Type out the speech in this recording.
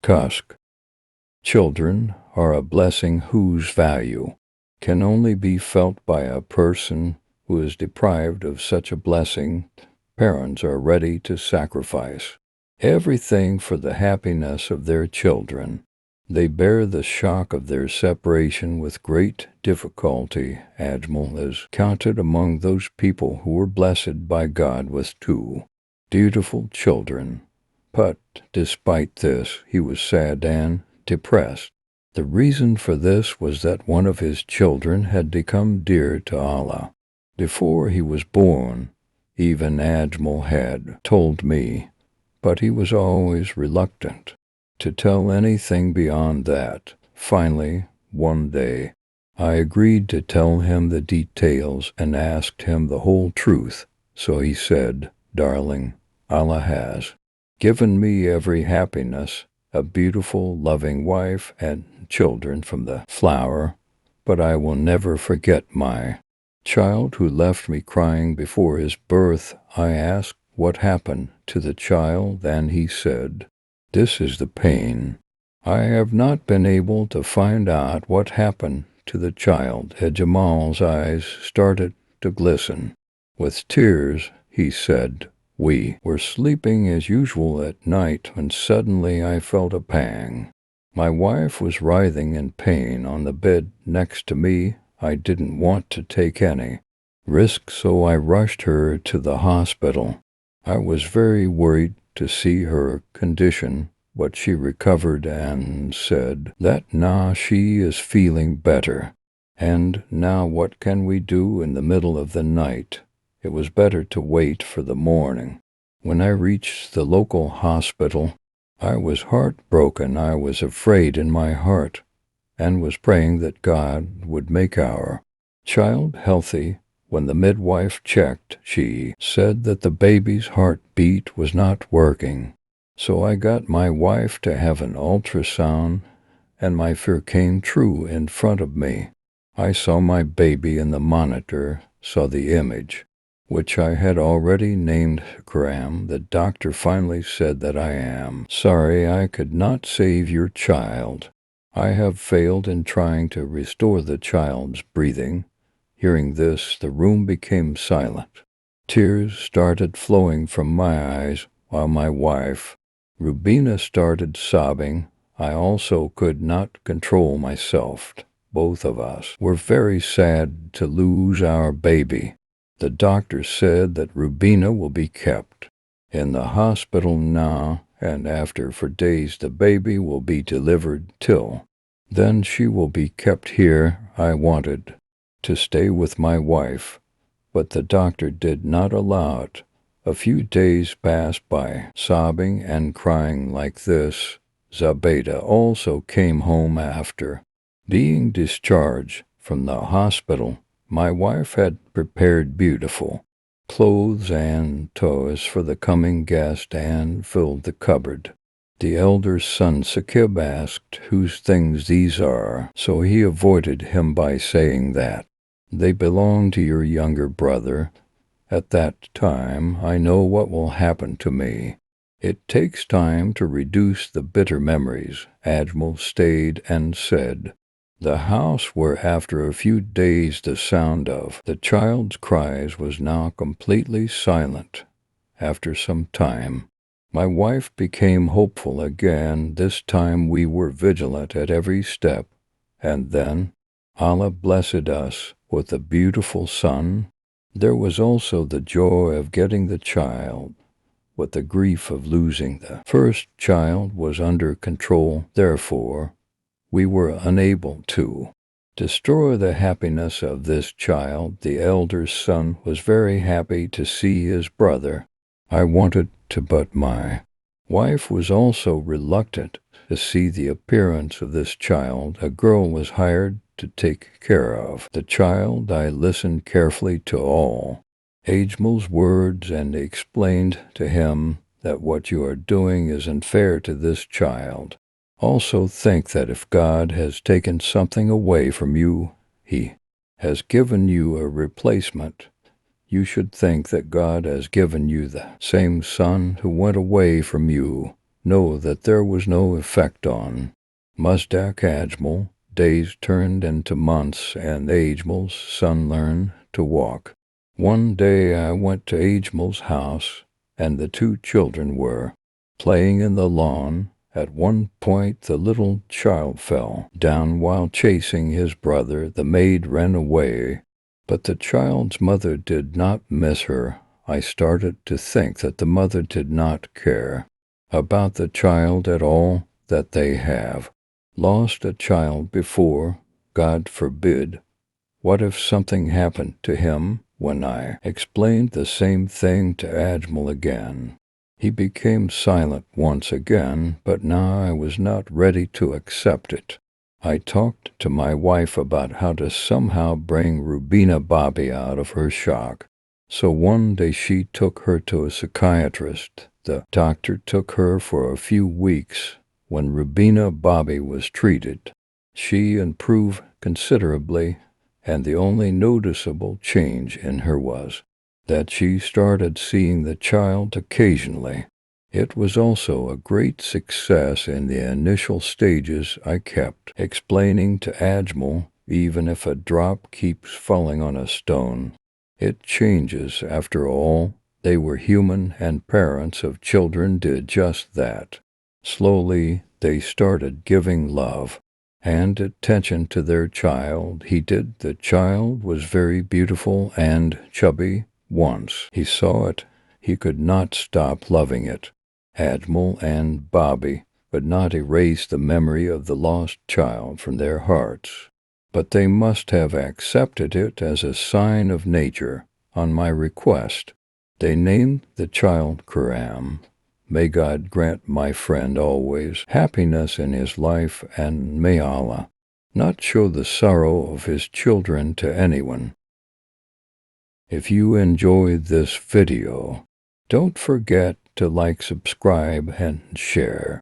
Kusk. Children are a blessing whose value can only be felt by a person who is deprived of such a blessing. Parents are ready to sacrifice everything for the happiness of their children. They bear the shock of their separation with great difficulty. Ajmal is counted among those people who were blessed by God with two beautiful children. But despite this, he was sad and depressed. The reason for this was that one of his children had become dear to Allah. Before he was born, even Ajmal had told me, but he was always reluctant to tell anything beyond that. Finally, one day, I agreed to tell him the details and asked him the whole truth. So he said, "Darling, Allah has given me every happiness, a beautiful, loving wife and children from the flower, but I will never forget my child who left me crying before his birth." I asked what happened to the child, and he said, "This is the pain. I have not been able to find out what happened to the child." Jamal's eyes started to glisten. With tears, he said, "We were sleeping as usual at night when suddenly I felt a pang. My wife was writhing in pain on the bed next to me. I didn't want to take any risk, so I rushed her to the hospital. I was very worried to see her condition, but she recovered and said that now she is feeling better. And now what can we do in the middle of the night? It was better to wait for the morning." When I reached the local hospital, I was heartbroken. I was afraid in my heart and was praying that God would make our child healthy. When the midwife checked, she said that the baby's heartbeat was not working. So I got my wife to have an ultrasound, and my fear came true in front of me. I saw my baby in the monitor, saw the image, which I had already named Graham. The doctor finally said that I am sorry I could not save your child. I have failed in trying to restore the child's breathing. Hearing this, the room became silent. Tears started flowing from my eyes while my wife, Rubina, started sobbing. I also could not control myself. Both of us were very sad to lose our baby. The doctor said that Rubina will be kept in the hospital now, and after for days the baby will be delivered till then she will be kept here. I wanted to stay with my wife, but the doctor did not allow it. A few days passed by, sobbing and crying like this. Zabeda also came home after being discharged from the hospital. My wife had prepared beautiful clothes and toys for the coming guest and filled the cupboard. The elder son Sakib asked whose things these are, so he avoided him by saying that they belong to your younger brother. At that time, I know what will happen to me. It takes time to reduce the bitter memories. Ajmal stayed and said, the house where after a few days the sound of the child's cries was now completely silent. After some time, my wife became hopeful again. This time we were vigilant at every step, and then Allah blessed us with a beautiful son. There was also the joy of getting the child, but the grief of losing the first child was under control. Therefore, we were unable to destroy the happiness of this child. The elder son was very happy to see his brother. I wanted to, but my wife was also reluctant to see the appearance of this child. A girl was hired to take care of the child. I listened carefully to all Ajmal's words and explained to him that what you are doing is unfair to this child. Also think that if God has taken something away from you, He has given you a replacement. You should think that God has given you the same son who went away from you. know that there was no effect on Musdak Ajmal. Days turned into months, and Ajmal's son learned to walk. One day I went to Ajmal's house, and the two children were playing in the lawn. At one point the little child fell down while chasing his brother. The maid ran away, but the child's mother did not miss her. I started to think that the mother did not care about the child at all, that they have lost a child before. God forbid. What if something happened to him? When I explained the same thing to Ajmal again, he became silent once again, but now I was not ready to accept it. I talked to my wife about how to somehow bring Rubina Bobby out of her shock. So one day she took her to a psychiatrist. The doctor took her for a few weeks. When Rubina Bobby was treated, she improved considerably, and the only noticeable change in her was that she started seeing the child occasionally. It was also a great success in the initial stages. I kept explaining to Ajmal, even if a drop keeps falling on a stone, it changes after all. They were human, and parents of children did just that. Slowly, they started giving love and attention to their child. He did. The child was very beautiful and chubby. Once he saw it, he could not stop loving it. Ajmal and Bobby would not erase the memory of the lost child from their hearts, but they must have accepted it as a sign of nature. On my request, they named the child Karam. May God grant my friend always happiness in his life, and may Allah not show the sorrow of his children to anyone. If you enjoyed this video, don't forget to like, subscribe, and share.